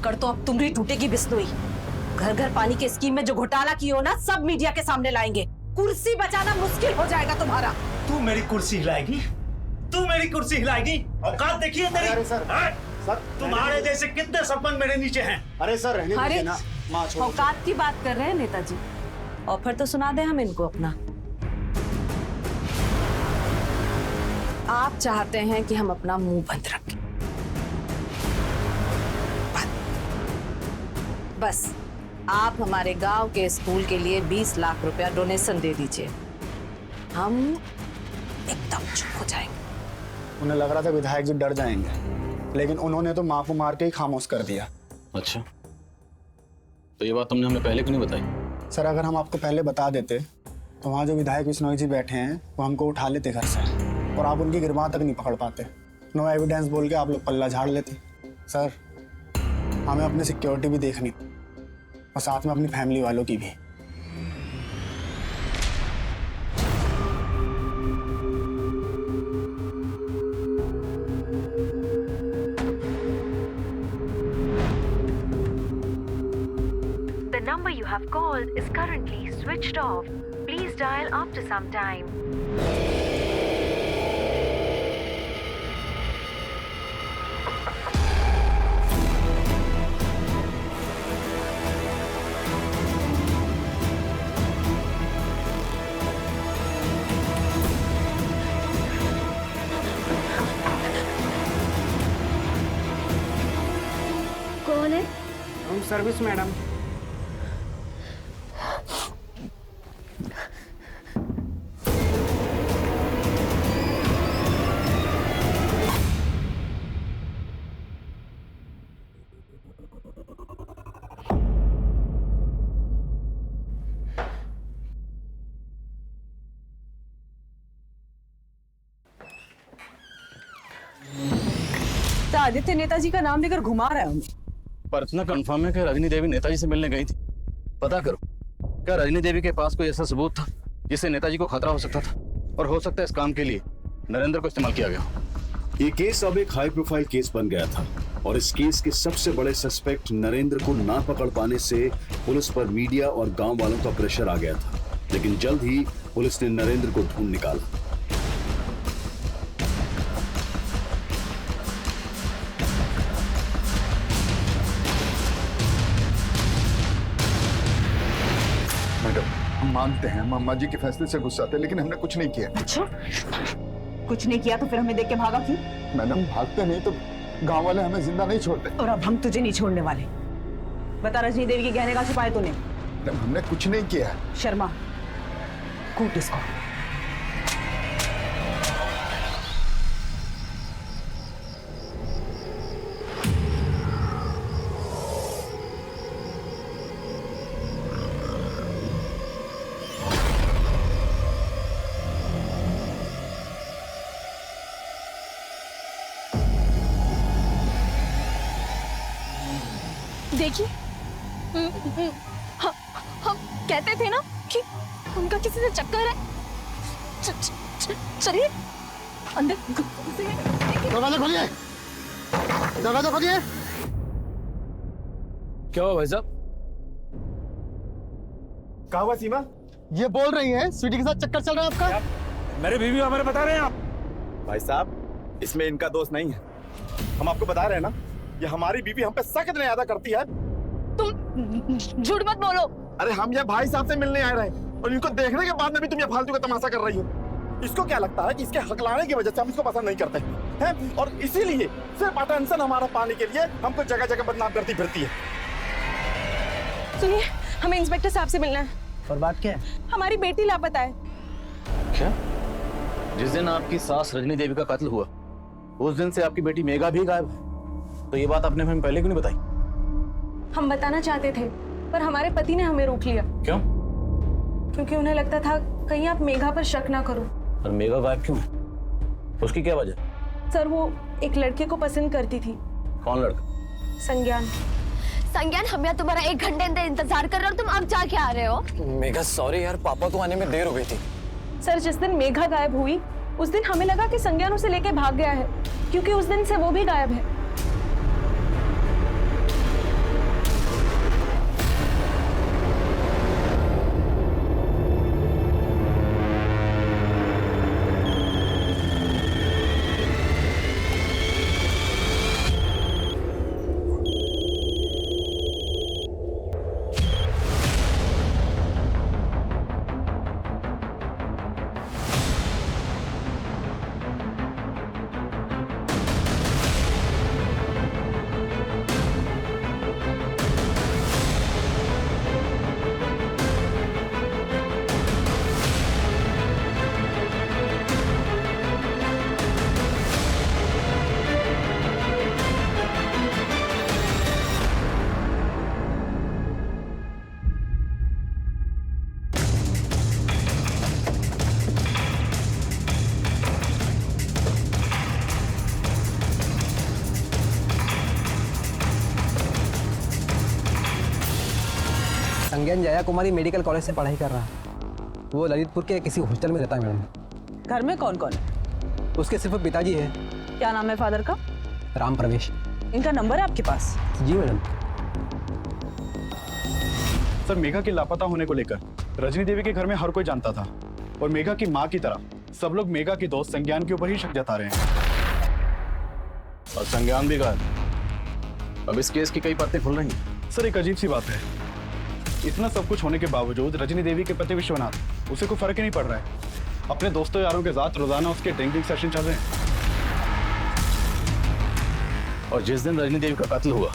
पकड़ तो अब तुम्हारी टूटेगी बिस्नोई। घर घर पानी के स्कीम में जो घोटाला की हो ना, सब मीडिया के सामने लाएंगे। कुर्सी बचाना मुश्किल हो जाएगा तुम्हारा। तू मेरी कुर्सी हिलाएगी? तू मेरी कुर्सी हिलाएगी? औकात देखिए मेरी। अरे सर, सर तुम्हारे जैसे कितने सरपंच मेरे नीचे हैं। अरे सर रहने दीजिए ना, माँ छोड़ो। औकात की बात कर रहे हैं नेताजी, ऑफर तो सुना दे हम इनको अपना। आप चाहते हैं कि हम अपना मुंह बंद रखें, बस आप हमारे गांव के स्कूल के लिए 20 लाख रुपया डोनेशन दे दीजिए, हम एकदम चुप हो जाएंगे। उन्हें लग रहा था विधायक जी डर जाएंगे, लेकिन उन्होंने तो माँ को मार के ही खामोश कर दिया। अच्छा, तो ये बात तुमने हमें पहले क्यों नहीं बताई? सर अगर हम आपको पहले बता देते तो वहाँ जो विधायक बिश्नोई जी बैठे हैं वो हमको उठा लेते घर से, और आप उनकी गिरबान तक नहीं पकड़ पाते। नो एविडेंस बोल के आप लोग पल्ला झाड़ लेते। सर हमें अपनी सिक्योरिटी भी देखनी, और साथ में अपनी फैमिली वालों की भी। The number you have called is currently switched off. Please dial after some time. कौन है? Room service madam. तो आदित्य नेताजी का नाम लेकर घुमा रहा है हमें। पर इतना कंफर्म है कि रजनी देवी नेताजी से मिलने गई थी। पता करो, क्या रजनी देवी के पास कोई ऐसा सबूत था जिससे नेताजी को खतरा हो सकता था, और हो सकता है इस काम के लिए नरेंद्र को इस्तेमाल किया गया। ये केस अब एक हाई प्रोफाइल केस बन गया था, और इस केस के सबसे बड़े सस्पेक्ट नरेंद्र को ना पकड़ पाने से पुलिस पर मीडिया और गांव वालों का प्रेशर आ गया था। लेकिन जल्द ही पुलिस ने नरेंद्र को ढूंढ निकाला। हम मानते हैं, हम अम्मा जी के फैसले से गुस्सा थे, लेकिन हमने कुछ नहीं किया। अच्छा, कुछ नहीं किया तो फिर हमें देख के भागा क्यों? मैडम भागते नहीं तो गांव वाले हमें जिंदा नहीं छोड़ते। और अब हम तुझे नहीं छोड़ने वाले। बता, रजनी देवी के गहने कहाँ छुपाए तूने? मैडम हमने कुछ नहीं किया है। शर्मा, कूट इसको। देखिए, हम कहते थे ना कि उनका किसी से चक्कर है। चलिए अंदर। दरवाजा खोलिए, दरवाजा खोलिए। क्या हुआ भाई साहब? कहा हुआ सीमा? ये बोल रही है स्वीटी के साथ चक्कर चल रहा है आपका। मेरे बीवी हमारे बता रहे हैं आप। भाई साहब इसमें इनका दोस्त नहीं है, हम आपको बता रहे हैं ना, ये हमारी बीवी हम पे सख्त न्याय करती है। तुम झूठ मत बोलो। अरे हम ये भाई साहब से मिलने आए रहे, और इनको देखने के बाद में भी तुम ये फालतू का तमाशा कर रही हो। इसको क्या लगता है कि इसके हकलाने की वजह से हम इसको पसंद नहीं करते हैं, और इसीलिए सिर्फ अटेंशन हमारा पाने के लिए हमको जगह जगह बदनाम करती फिरती है। सुनिए, हमें इंस्पेक्टर साहब से मिलना है। और बात क्या है? हमारी बेटी लापता है। क्या? जिस दिन आपकी सास रजनी देवी का कत्ल हुआ उस दिन से आपकी बेटी मेघा भी गायब है। तो ये बात आपने हमें पहले क्यों नहीं बताई? हम बताना चाहते थे पर हमारे पति ने हमें रोक लिया। क्यों? क्योंकि उन्हें लगता था कहीं आप मेघा पर शक ना करो। और मेघा गायब क्यों है? उसकी क्या वजह? सर वो एक लड़के को पसंद करती थी। कौन लड़का? संज्ञान। संज्ञान, हम यहाँ तुम्हारा 1 घंटे अंदर इंतजार कर रहे हो, तुम अब जाके आ रहे हो। मेघा सॉरी यार, पापा को आने में देर हो गई थी। सर जिस दिन मेघा गायब हुई उस दिन हमें लगा कि संज्ञान उसे लेके भाग गया है, क्योंकि उस दिन से वो भी गायब है। संज्ञान जया कुमारी मेडिकल कॉलेज से पढ़ाई कर रहा है। वो ललितपुर के किसी हॉस्टल में रहता है मैडम। घर में कौन कौन है? उसके सिर्फ पिताजी है। क्या नाम है फादर का? राम प्रवेश। इनका नंबर है आपके पास? जी मैडम। सर, मेघा के लापता होने को लेकर रजनी देवी के घर में हर कोई जानता था और मेघा की माँ की तरह सब लोग मेघा की दोस्त संज्ञान के ऊपर ही शक जता रहे हैं। और संज्ञान भी गायब। अब इस केस की कई परतें खुल रही हैं। सर, एक अजीब सी बात है, इतना सब कुछ होने के बावजूद रजनी देवी के पति विश्वनाथ, उसे कोई फर्क ही नहीं पड़ रहा है। अपने दोस्तों यारों के साथ रोजाना उसके ड्रिंकिंग सेशन चल रहे हैं। और जिस दिन रजनी देवी का कत्ल हुआ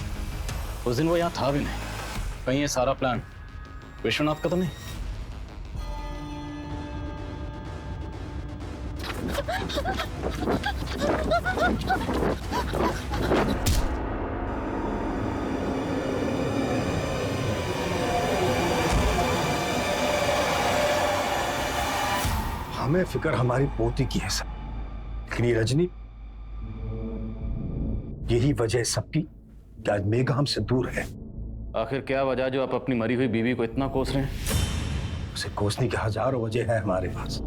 उस दिन वो यहाँ था भी नहीं। कहीं ये सारा प्लान विश्वनाथ का तो नहीं? हमें फिक्र हमारी पोती की है सर, लेकिन ये रजनी, यही वजह है सबकी कि आज मेघा हमसे दूर है। आखिर क्या वजह जो आप अपनी मरी हुई बीवी को इतना कोस रहे हैं? उसे कोसने की हजारों वजह है हमारे पास।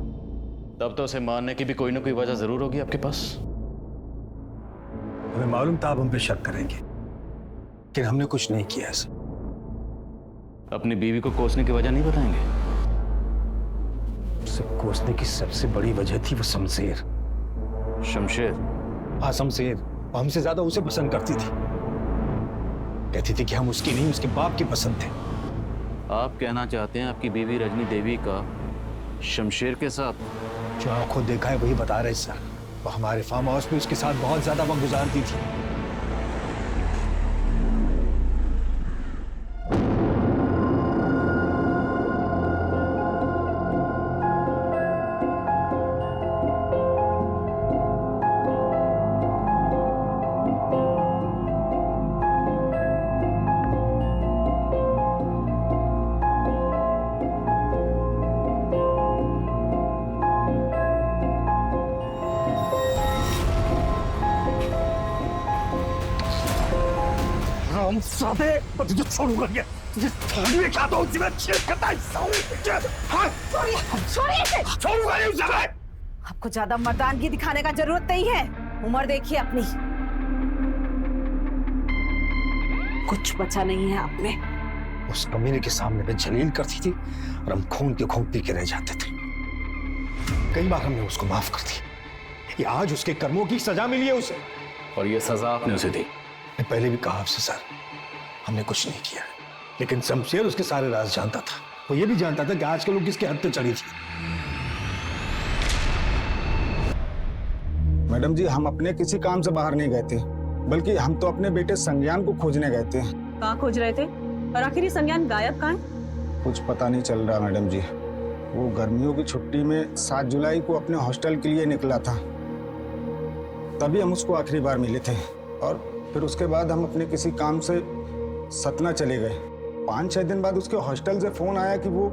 तब तो उसे मारने की भी कोई ना कोई वजह जरूर होगी आपके पास। हमें मालूम था आप हम पे शक करेंगे, लेकिन हमने कुछ नहीं किया ऐसा। अपनी बीवी को कोसने की वजह नहीं बताएंगे? उसे कोसने की सबसे बड़ी वजह थी वो शमशेर। शमशेर? हाँ, शमशेर। वो हमसे ज्यादा उसे पसंद करती थी। कहती थी कि हम उसकी नहीं, उसके बाप की पसंद थे। आप कहना चाहते हैं आपकी बीवी रजनी देवी का शमशेर के साथ? जो आंखों देखा है वही बता रहे सर। वो हमारे फार्म हाउस में उसके साथ बहुत ज्यादा वक्त गुजारती थी। हम साथे तुझे छोड़ूंगा क्या? तुझे थाने में क्या तो उसी में छेद करता है साले। हाँ, छोड़ूंगा नहीं उसे मैं। आपको ज्यादा मर्दानगी दिखाने का जरूरत नहीं है। उम्र देखिए अपनी, कुछ बचा नहीं है आप में। उस कमीने के सामने में जलील करती थी और हम खून के खून पी के रह जाते थे। कई बार हमने उसको माफ कर दी। ये आज उसके कर्मों की सजा मिली है उसे। और ये सजा आपने उसे दी? मैं पहले भी कहा आपसे सर, हमने कुछ नहीं किया, लेकिन शमशेर उसके सारे राज जानता था। वो ये भी जानता था कि आजकल वो किसके हद पे चढ़ी थी। मैडम जी, हम अपने किसी काम से बाहर नहीं गए थे, बल्कि हम तो अपने बेटे संज्ञान को खोजने गए थे। कहाँ खोज रहे थे? और आखिर ये संज्ञान गायब कहाँ है? कुछ पता नहीं चल रहा मैडम जी। वो गर्मियों की छुट्टी में 7 जुलाई को अपने हॉस्टल के लिए निकला था, तभी हम उसको आखिरी बार मिले थे। और फिर उसके बाद हम अपने किसी काम से सतना चले गए। 5-6 दिन बाद उसके हॉस्टल से फोन आया कि वो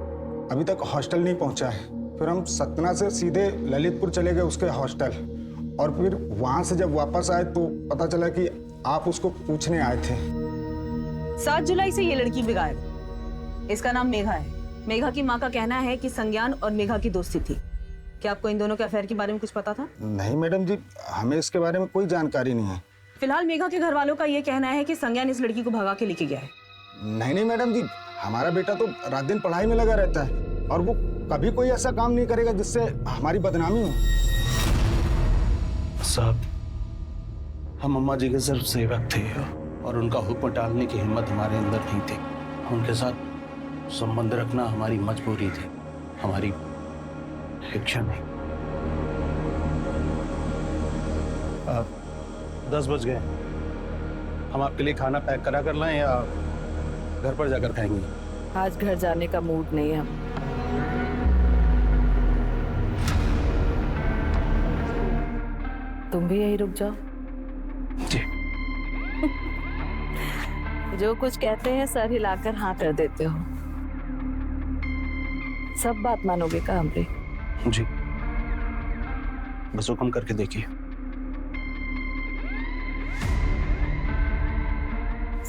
अभी तक हॉस्टल नहीं पहुंचा है। फिर हम सतना से सीधे ललितपुर चले गए उसके हॉस्टल, और फिर वहां से जब वापस आए तो पता चला कि आप उसको पूछने आए थे। 7 जुलाई से ये लड़की भी गायब। इसका नाम मेघा है। मेघा की माँ का कहना है कि संज्ञान और मेघा की दोस्ती थी। क्या आपको इन दोनों के अफेयर के बारे में कुछ पता था? नहीं मैडम जी, हमें इसके बारे में कोई जानकारी नहीं है। फिलहाल मेघा के घर वालों का ये कहना है कि संज्ञान इस लड़की को भगा के लेके गया है। नहीं मैडम जी, हमारा बेटा तो रात दिन पढ़ाई में लगा रहता है, और वो कभी कोई ऐसा काम नहीं करेगा जिससे हमारी बदनामी हो। साहब, हम अम्मा जी के सिर्फ सेवक थे और उनका हुक्म टालने की हिम्मत हमारे अंदर नहीं थी। उनके साथ संबंध रखना हमारी मजबूरी थी, हमारी इच्छा नहीं। 10 बज गए। हम आपके लिए खाना पैक करा कर लाएं या घर पर जाकर खाएंगे? आज घर जाने का मूड नहीं है। तुम भी यही रुक जाओ। जी। जो कुछ कहते हैं सर हिलाकर हाँ कर देते हो। सब बात मानोगे का हमरे? जी, बस हुक्म करके देखिए।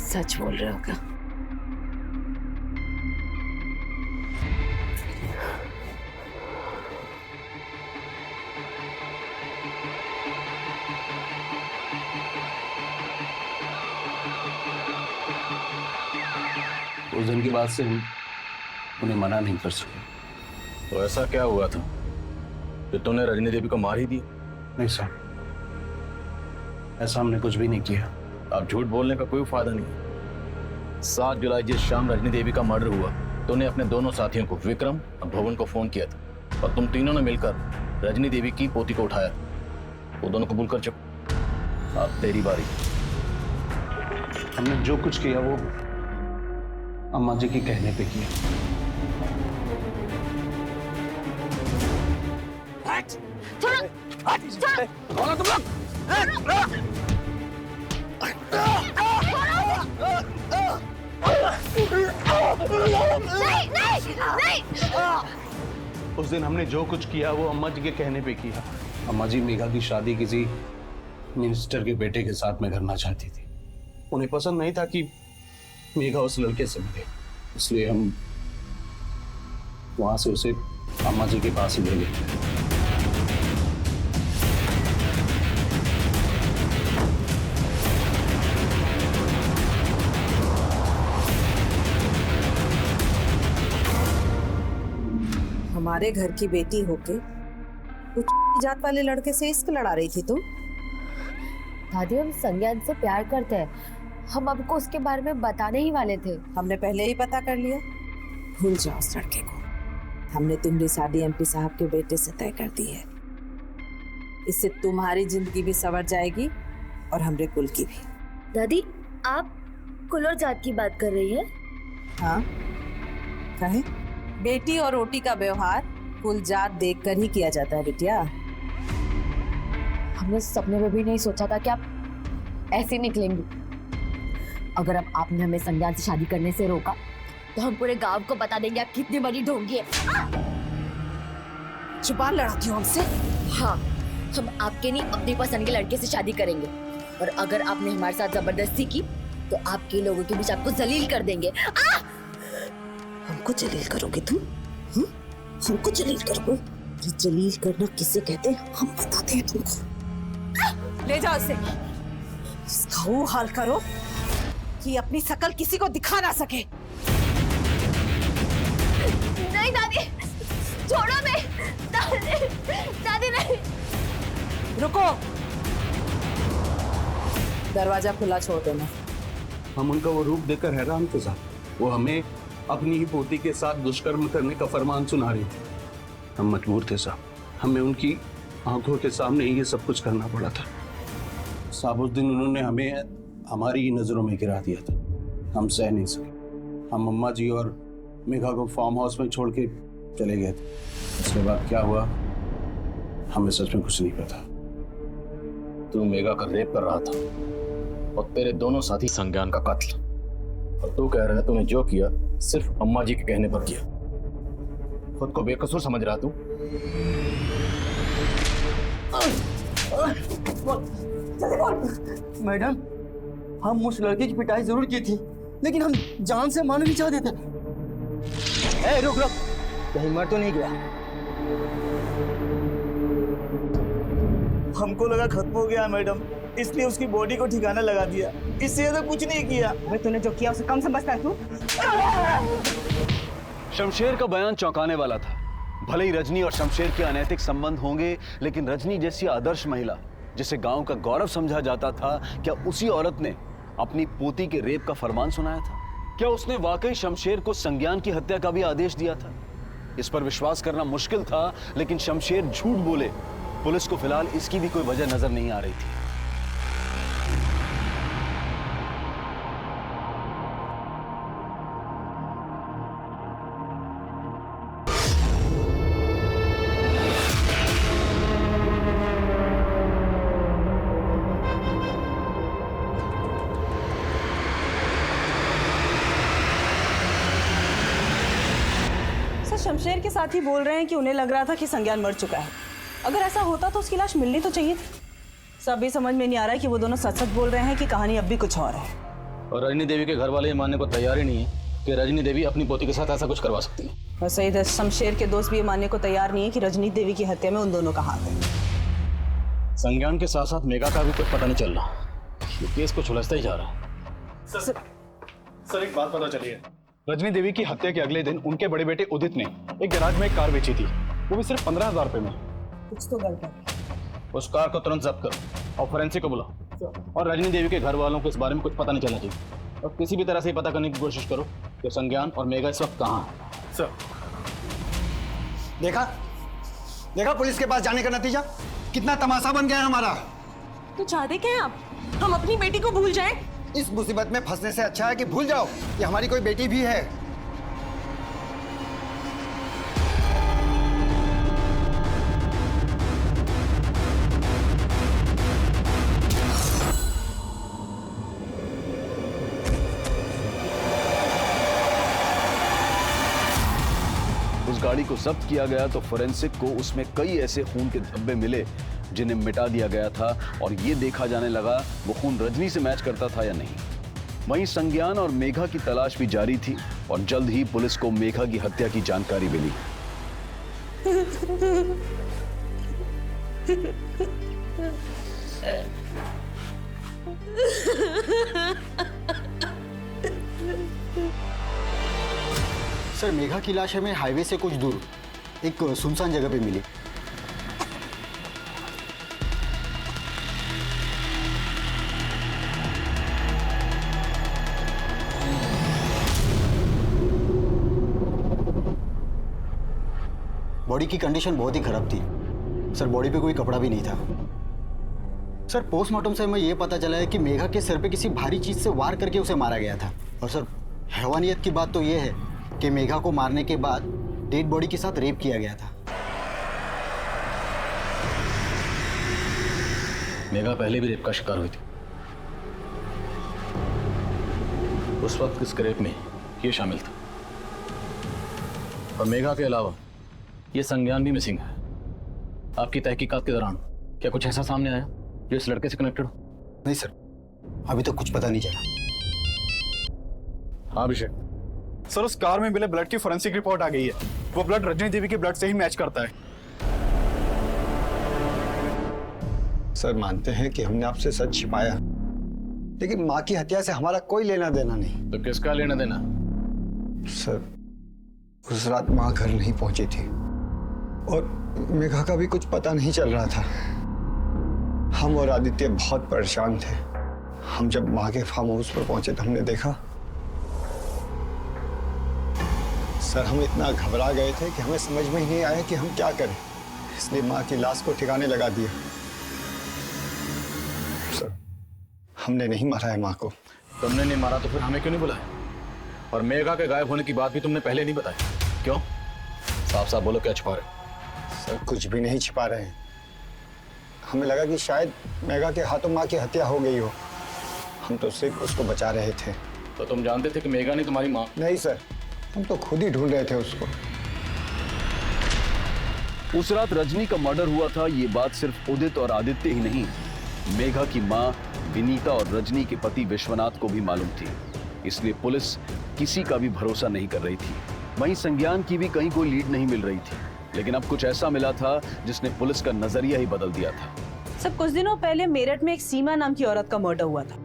सच बोल रहे हो क्या? उस दिन के बाद से हम उन्हें मना नहीं कर सके। तो ऐसा क्या हुआ था कि तूने रजनी देवी को मार ही दिया? नहीं सर, ऐसा हमने कुछ भी नहीं किया। अब झूठ बोलने का कोई फायदा नहीं। 7 जुलाई जिस शाम रजनी देवी का मर्डर हुआ, तूने अपने दोनों साथियों को, विक्रम और भवन को फोन किया था और तुम तीनों ने मिलकर रजनी देवी की पोती को उठाया। वो दोनों कबूल कर चुके। अब तेरी बारी। हमने जो कुछ किया वो अम्मा जी के कहने पे किया। थोड़ा तुम लोग नहीं नहीं नहीं। उस दिन हमने जो कुछ किया वो अम्मा जी के कहने पे किया। अम्मा जी मेघा की शादी किसी मिनिस्टर के बेटे के साथ में करना चाहती थी। उन्हें पसंद नहीं था कि मेघा उस लड़के से मिले, इसलिए हम वहां से उसे अम्मा जी के पास ही ले गए। हमारे घर की बेटी होके कुछ जात वाले लड़के से इश्क लड़ा रही थी तुम? दादी, हम संज्ञान से प्यार करते हैं। हम आपको उसके बारे में बताने ही वाले थे। हमने पहले ही पता कर लिया। भूल जाओ उस लड़के को। हमने तुम्हारी शादी एमपी साहब के बेटे से तय कर दी है। इससे तुम्हारी जिंदगी भी संवर जाएगी और हमरे कुल की भी। दादी, आप कुल और जात की बात कर रही है? हाँ, कहे बेटी और रोटी का व्यवहार कुल जात देखकर ही किया जाता है बिटिया। हमने सपने में भी नहीं सोचा था कि आप ऐसे निकलेंगी। अगर अब आपने हमें संज्ञान से शादी करने से रोका तो हम पूरे गांव को बता देंगे आप कितनी बड़ी ढोंगी है। जुबान लड़ाती हो हमसे? हाँ, हम आपके नहीं अपनी पसंद के लड़के से शादी करेंगे और अगर आपने हमारे साथ जबरदस्ती की तो आपके लोगों के बीच आपको जलील कर देंगे। हमको जलील करोगे तुम? हमको जलील करोगे? जलील करना किसे कहते हैं हम बताते हैं तुमको। ले जाओ इसे, इसका वो हाल करो कि अपनी शकल किसी को दिखा ना सके। नहीं दादी, छोड़ो मैं। दादी नहीं। रुको, दरवाजा खुला छोड़ देना। हम उनका वो रूप देखकर हैरान थे साहब। वो हमें अपनी ही पोती के साथ दुष्कर्म करने का फरमान सुना रही थी। हम मजबूर थे साहब, हमें उनकी आंखों के सामने ये सब कुछ करना पड़ा था साहब। उस दिन उन्होंने हमें हमारी ही नजरों में गिरा दिया था। हम सह नहीं सके। हम अम्मा जी और मेघा को फार्म हाउस में छोड़ के चले गए थे। इसके बाद क्या हुआ हमें सच में कुछ नहीं पता। तू मेघा का रेप कर रहा था और तेरे दोनों साथी संज्ञान का कत्ल। और तू कह रहा है तूने जो किया सिर्फ अम्मा जी के कहने पर किया। खुद को बेकसूर समझ रहा तू? मैडम, हम उस लड़के की पिटाई जरूर की थी लेकिन हम जान से मारना नहीं चाहते थे। ए, रुक रुक, कहीं मर तो नहीं गया? हमको लगा खत्म हो गया मैडम, इसलिए उसकी बॉडी को ठिकाना लगा दिया। इससे ज्यादा कुछ नहीं किया। तूने जो किया उसे कम समझता है तू? शमशेर का बयान चौंकाने वाला था। भले ही रजनी और शमशेर के अनैतिक संबंध होंगे, लेकिन रजनी जैसी आदर्श महिला जिसे गांव का गौरव समझा जाता था, क्या उसी औरत ने अपनी पोती के रेप का फरमान सुनाया था? क्या उसने वाकई शमशेर को संज्ञान की हत्या का भी आदेश दिया था? इस पर विश्वास करना मुश्किल था, लेकिन शमशेर झूठ बोले, पुलिस को फिलहाल इसकी भी कोई वजह नजर नहीं आ रही थी। शमशेर के साथ ही बोल रहे हैं कि उन्हें लग रहा था कि संज्ञान मर चुका है। अगर ऐसा होता तो उसकी लाश मिलनी तो चाहिए थी। सब ये समझ में नहीं आ रहा है कि वो दोनों सच सच बोल रहे हैं कि कहानी अब भी कुछ और है। और रजनी देवी के घर वाले ये मानने को तैयार ही नहीं है कि रजनी देवी अपनी पोती के साथ ऐसा कुछ करवा सकती है। वैसे इधर शमशेर के दोस्त भी ये मानने को तैयार नहीं है कि रजनी देवी की हत्या में उन दोनों का हाथ है। संज्ञान के साथ साथ मेघा का भी कुछ पता नहीं चल रहा। ये केस को सुलझता ही जा रहा है। सर एक बात पता चली है, रजनी देवी की हत्या के अगले दिन उनके बड़े बेटे उदित ने एक गैराज में एक कार बेची थी, वो भी सिर्फ 15,000 रुपए में। कुछ तो गड़बड़ है। उस कार को तुरंत जब्त करो और फोरेंसिक को बुलाओ, और रजनी देवी के घर वालों को इस बारे में कुछ पता नहीं चलना चाहिए, और किसी भी तरह से ये पता करने की कोशिश करो कि संज्ञान और मेघा इस वक्त कहाँ है। सर देखा पुलिस के पास जाने का नतीजा, कितना तमाशा बन गया है हमारा। तो चाहते क्या हैं आप, हम अपनी बेटी को भूल जाएं? इस मुसीबत में फंसने से अच्छा है कि भूल जाओ कि हमारी कोई बेटी भी है। उस गाड़ी को जब्त किया गया तो फोरेंसिक को उसमें कई ऐसे खून के धब्बे मिले जिन्हें मिटा दिया गया था, और ये देखा जाने लगा वो खून रजनी से मैच करता था या नहीं। वहीं संज्ञान और मेघा की तलाश भी जारी थी, और जल्द ही पुलिस को मेघा की हत्या की जानकारी मिली। सर मेघा की लाश हमें हाईवे से कुछ दूर एक सुनसान जगह पे मिली। बॉडी की कंडीशन बहुत ही खराब थी सर, बॉडी पे कोई कपड़ा भी नहीं था। सर पोस्टमार्टम से हमें यह पता चला है कि मेघा के सिर पे किसी भारी चीज से वार करके उसे मारा गया था। और सर हैवानियत की बात तो यह है कि मेघा को मारने के बाद डेड बॉडी के साथ रेप किया गया था। मेघा पहले भी रेप का शिकार हुई थी, उस वक्त इस रेप में ये शामिल था। और मेघा के अलावा ये संज्ञान भी मिसिंग है। आपकी तहकीकात के दौरान क्या कुछ ऐसा सामने आया जो इस लड़के से कनेक्टेड हो? नहीं सर, अभी तो कुछ पता नहीं चला। हाँ अभिषेक। सर उस कार में मिले ब्लड की फोरेंसिक रिपोर्ट आ गई है, वो ब्लड रजनी देवी के ब्लड से ही मैच करता है। सर मानते हैं कि हमने आपसे सच छिपाया, लेकिन माँ की हत्या से हमारा कोई लेना देना नहीं। तो किसका लेना देना? सर उस रात माँ घर नहीं पहुंची थी और मेघा का भी कुछ पता नहीं चल रहा था। हम और आदित्य बहुत परेशान थे। हम जब माँ के फार्म हाउस पर पहुंचे तो हमने देखा, सर हम इतना घबरा गए थे कि हमें समझ में ही नहीं आया कि हम क्या करें, इसलिए माँ की लाश को ठिकाने लगा दिया। सर हमने नहीं मारा है माँ को। तुमने नहीं मारा तो फिर हमें क्यों नहीं बुलाया? और मेघा के गायब होने की बात भी तुमने पहले नहीं बताई, क्यों? साफ साफ बोलो, क्या छिपा रहे? सर कुछ भी नहीं छिपा रहे हैं। हमें लगा कि शायद मेघा के हाथों माँ की हत्या हो गई हो, हम तो सिर्फ उसको बचा रहे थे। तो तुम जानते थे कि मेघा ने तुम्हारी माँ? नहीं सर, हम तो खुद ही ढूंढ रहे थे उसको। उस रात रजनी का मर्डर हुआ था, ये बात सिर्फ उदित और आदित्य ही नहीं, मेघा की माँ विनीता और रजनी के पति विश्वनाथ को भी मालूम थी। इसलिए पुलिस किसी का भी भरोसा नहीं कर रही थी। वहीं संज्ञान की भी कहीं कोई लीड नहीं मिल रही थी, लेकिन अब कुछ ऐसा मिला था जिसने पुलिस का नजरिया ही बदल दिया था। सब कुछ दिनों पहले मेरठ में एक सीमा नाम की औरत का मर्डर हुआ था।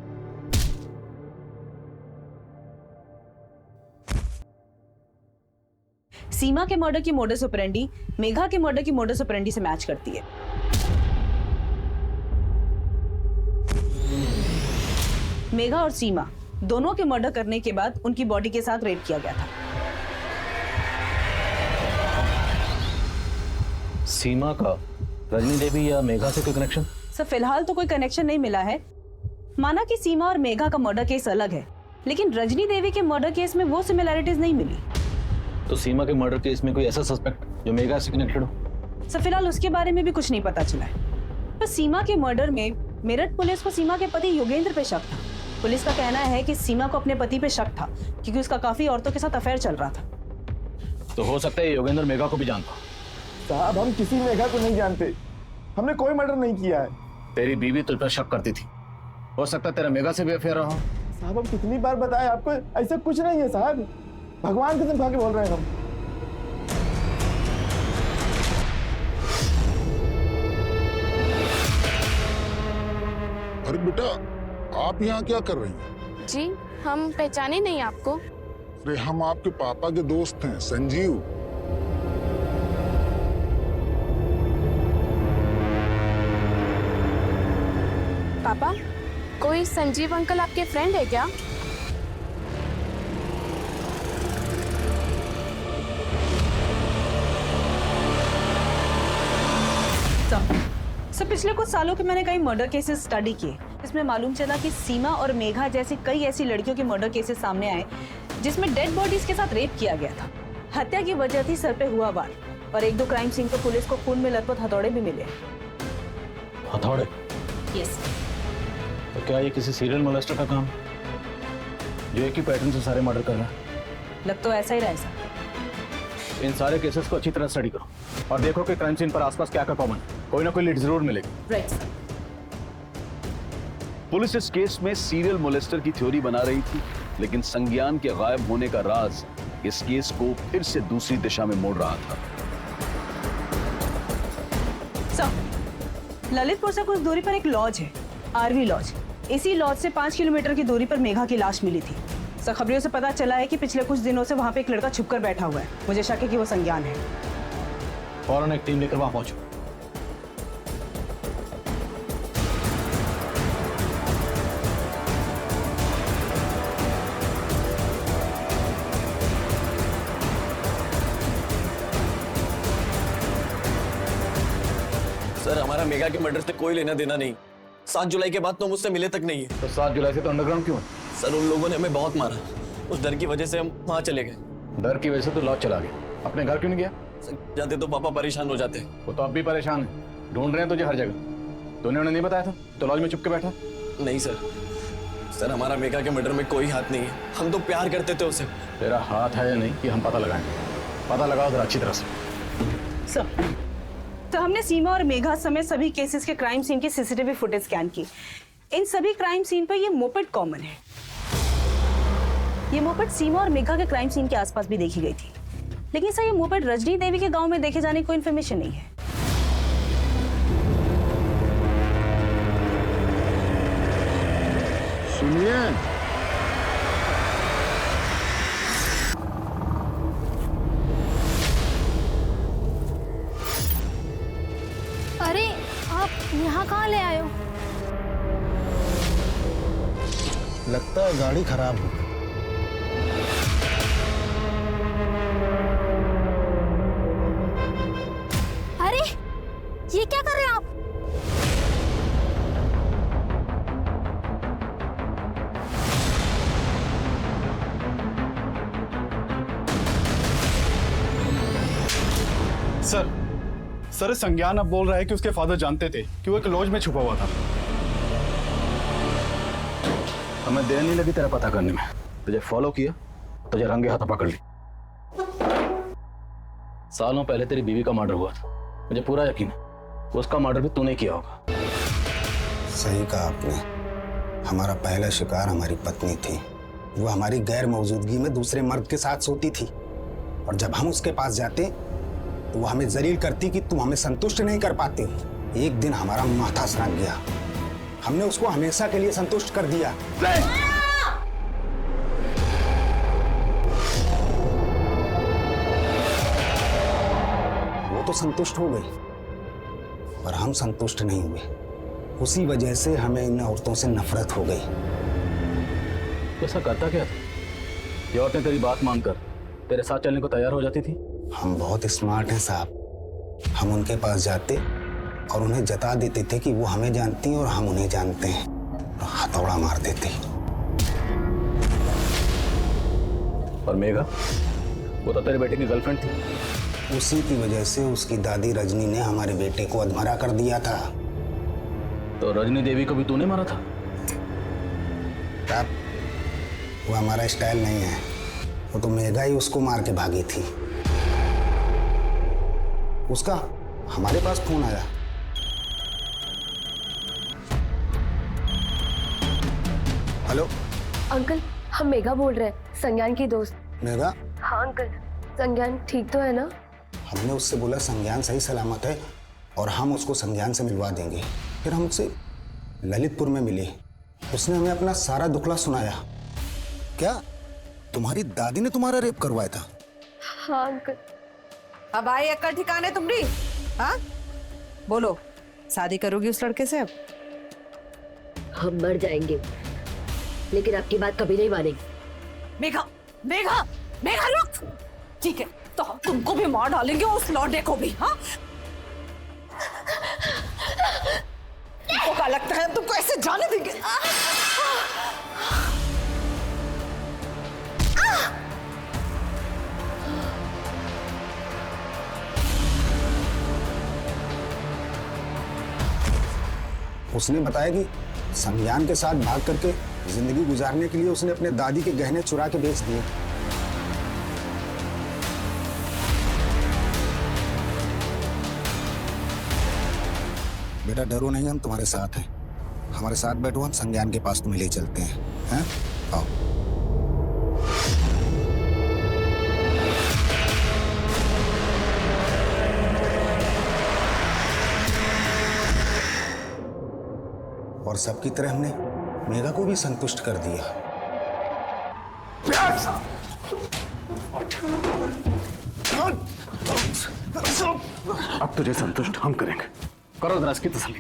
सीमा के मर्डर की मोडस ऑपरेंडी मेघा के मर्डर की मोडस ऑपरेंडी से मैच करती है। मेघा और सीमा दोनों के मर्डर करने के बाद उनकी बॉडी के साथ रेप किया गया था। सीमा का रजनी देवी या मेघा से कोई कनेक्शन? सर फिलहाल तो कोई कनेक्शन नहीं मिला है। माना कि सीमा और मेघा का मर्डर केस अलग है, लेकिन रजनी देवी के मर्डर केस में वो सिमिलैरिटीज नहीं मिली। तो सीमा के मर्डर केस में कोई ऐसा सस्पेक्ट जो मेघा से कनेक्टेड हो? सर फिलहाल उसके बारे में भी कुछ नहीं पता चला है। पर सीमा के मर्डर में मेरठ पुलिस को सीमा के पति योगेंद्र पे शक था। पुलिस का कहना है कि सीमा को अपने पति पे शक था क्योंकि उसका काफी औरतों के साथ अफेयर चल रहा था। तो हो सकता है योगेंद्र मेघा को भी जानता। साहब हम किसी मेघा को नहीं जानते, हमने कोई मर्डर नहीं किया है। तेरी बीवी तुझ पर शक करती थी, हो सकता है तेरा मेघा से भी अफेयर रहा हो। साहब हम कितनी बार बताएं आपको, ऐसा कुछ नहीं है साहब, भगवान कसम खा के बोल रहे हैं हम। अरे बेटा आप यहाँ क्या कर रही हैं? जी हम पहचाने नहीं आपको। अरे हम आपके पापा के दोस्त हैं, संजीव। पापा, कोई संजीव अंकल आपके फ्रेंड है क्या? सर पिछले कुछ सालों के मैंने कई मर्डर केसेस स्टडी किए। इसमें मालूम चला कि सीमा और मेघा जैसी कई ऐसी लड़कियों के मर्डर केसेस सामने आए जिसमें डेड बॉडीज के साथ रेप किया गया था। हत्या की वजह थी सर पे हुआ वार, और एक दो क्राइम सीन पर पुलिस को खून में लथपथ हथौड़े भी मिले। हथौड़े? यस। तो क्या ये किसी सीरियल मोलेस्टर का काम है जो एक ही पैटर्न से सारे मर्डर कर रहा है? लग तो ऐसा ही रहा है सर। इन सारे केसेस को अच्छी तरह स्टडी करो और देखो कि क्राइम सीन पर आसपास क्या क्या कॉमन है। कोई ना कोई लीड जरूर मिलेगी। Right sir. पुलिस इस केस में सीरियल मोलेस्टर की थ्योरी बना रही थी, लेकिन संज्ञान के गायब होने का राज इस केस को फिर से दूसरी दिशा में मोड़ रहा था। सर, ललितपुर से कुछ दूरी पर एक लॉज है, आरवी लॉज। इसी लॉज से 5 किलोमीटर की दूरी पर मेघा की लाश मिली थी। सर, खबरों से पता चला है कि पिछले कुछ दिनों से वहाँ पे एक लड़का छुपकर बैठा हुआ है। मुझे शक है कि वो संज्ञान है। फौरन एक टीम लेकर वहां पहुंचो। सर, हमारा मेघा के मर्डर से कोई लेना देना नहीं। 7 जुलाई के बाद तो मुझसे मिले तक नहीं है। तो 7 जुलाई से तो अंडरग्राउंड क्यों है? सर, उन लोगों ने हमें बहुत मारा। उस डर की वजह से हम वहाँ चले गए। डर की वजह से तो लॉज चला गया। अपने घर क्यों नहीं गया? जाते तो पापा परेशान हो जाते। वो तो अब भी परेशान है, ढूंढ रहे हैं तुझे हर जगह। तूने उन्हें नहीं बताया था तो लॉज में चुप के बैठा? नहीं सर, सर हमारा मेघा के मर्डर में कोई हाथ नहीं है। हम तो प्यार करते थे उसे। तेरा हाथ है या नहीं कि हम पता लगाएं? पता लगाओ जरा अच्छी तरह से। सर, तो हमने सीमा और मेघा समेत सभी केसेस के क्राइम सीन की सीसीटीवी फुटेज स्कैन की। इन सभी क्राइम सीन पर ये मोपेड कॉमन है। ये मोपेड सीमा और मेघा के क्राइम सीन के आसपास भी देखी गई थी, लेकिन सर ये मोपेड रजनी देवी के गांव में देखे जाने की कोई इन्फॉर्मेशन नहीं है। सुनिए, अरे आप यहाँ कहाँ ले आए हो? लगता है गाड़ी खराब हो गई। अरे ये क्या कर रहे हैं आप? सर संज्ञान अब बोल रहा है कि उसके फादर जानते थे कि वो एक लॉज में छुपा हुआ था। हमें देर नहीं लगी तेरा पता करने में। तुझे फॉलो किया, तुझे रंगे हाथ पकड़ ली। सालों पहले तेरी बीवी का मर्डर हुआ था, मुझे पूरा यकीन है उसका मर्डर भी तूने किया होगा। सही कहा आपने। हमारा पहला शिकार हमारी पत्नी थी। वो हमारी गैर मौजूदगी में दूसरे मर्द के साथ सोती थी, और जब हम उसके पास जाते तो वो हमें जलील करती कि तुम हमें संतुष्ट नहीं कर पाते। एक दिन हमारा माथा सनक गया। हमने उसको हमेशा के लिए संतुष्ट कर दिया। वो तो संतुष्ट हो गई, पर हम संतुष्ट नहीं हुए। उसी वजह से हमें इन औरतों से नफरत हो गई। ऐसा करता क्या था? ये औरतें तेरी बात मानकर तेरे साथ चलने को तैयार हो जाती थी? हम बहुत स्मार्ट हैं साहब। हम उनके पास जाते और उन्हें जता देते थे कि वो हमें जानती हैं और हम उन्हें जानते हैं, और हथौड़ा मार देते। और मेघा, वो तो तेरे बेटे की गर्लफ्रेंड थी। उसी की वजह से उसकी दादी रजनी ने हमारे बेटे को अधमरा कर दिया था। तो रजनी देवी को भी तूने मारा था? तब वो हमारा स्टाइल नहीं है। वो तो मेघा ही उसको मार के भागी थी। उसका हमारे पास फोन आया। हेलो अंकल, हम मेघा बोल रहे हैं, संज्ञान की दोस्त। मेघा? हाँ अंकल, संज्ञान ठीक तो है ना? हमने उससे बोला संज्ञान सही सलामत है और हम उसको संज्ञान से मिलवा देंगे। फिर हम उससे ललितपुर में मिले। उसने हमें अपना सारा दुखड़ा सुनाया। क्या तुम्हारी दादी ने तुम्हारा रेप करवाया था? हाँ अंकल। अब आई अक्ल ठिकाने तुमरी? हाँ बोलो, शादी करोगी उस लड़के से? अब हम मर जाएंगे लेकिन आपकी बात कभी नहीं मानेंगे। मेघा मेघा मेघा रुक। ठीक है तो हम तुमको भी मार डालेंगे, उस लौंडे को भी। हाँ तुमको क्या लगता है हम तुमको ऐसे जाने देंगे? उसने बताया कि संज्ञान के साथ भाग करके जिंदगी गुजारने के लिए उसने अपने दादी के गहने चुरा के बेच दिए। बेटा डरो नहीं, हम तुम्हारे साथ हैं। हमारे साथ बैठो, हम संज्ञान के पास तुम्हें ले चलते हैं। हैं? आओ। और सबकी तरह हमने मेघा को भी संतुष्ट कर दिया। अब तुझे संतुष्ट हम करेंगे। करो जरा इसकी तसल्ली।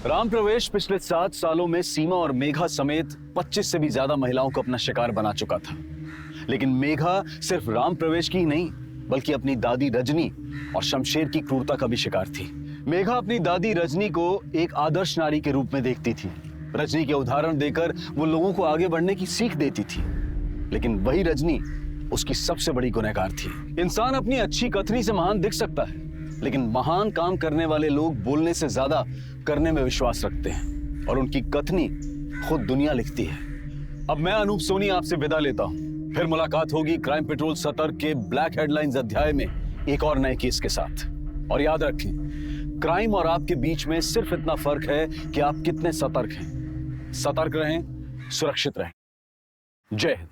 राम प्रवेश पिछले 7 सालों में सीमा और मेघा समेत 25 से भी ज्यादा महिलाओं को अपना शिकार बना चुका था। लेकिन मेघा सिर्फ राम प्रवेश की ही नहीं बल्कि अपनी दादी रजनी और शमशेर की क्रूरता का भी शिकार थी। मेघा अपनी दादी रजनी को एक आदर्श नारी के रूप में देखती थी। रजनी के उदाहरण देकर वो लोगों को आगे बढ़ने की सीख देती थी। लेकिन वही रजनी उसकी सबसे बड़ी गुनहगार थी। इंसान अपनी अच्छी कथनी से महान दिख सकता है, लेकिन महान काम करने वाले लोग बोलने से ज्यादा करने में विश्वास रखते हैं और उनकी कथनी खुद दुनिया लिखती है। अब मैं अनूप सोनी आपसे विदा लेता हूं। फिर मुलाकात होगी क्राइम पेट्रोल सतर्क के ब्लैक हेडलाइंस अध्याय में एक और नए केस के साथ। और याद रखें, क्राइम और आपके बीच में सिर्फ इतना फर्क है कि आप कितने सतर्क हैं। सतर्क रहें, सुरक्षित रहें। जय हिंद।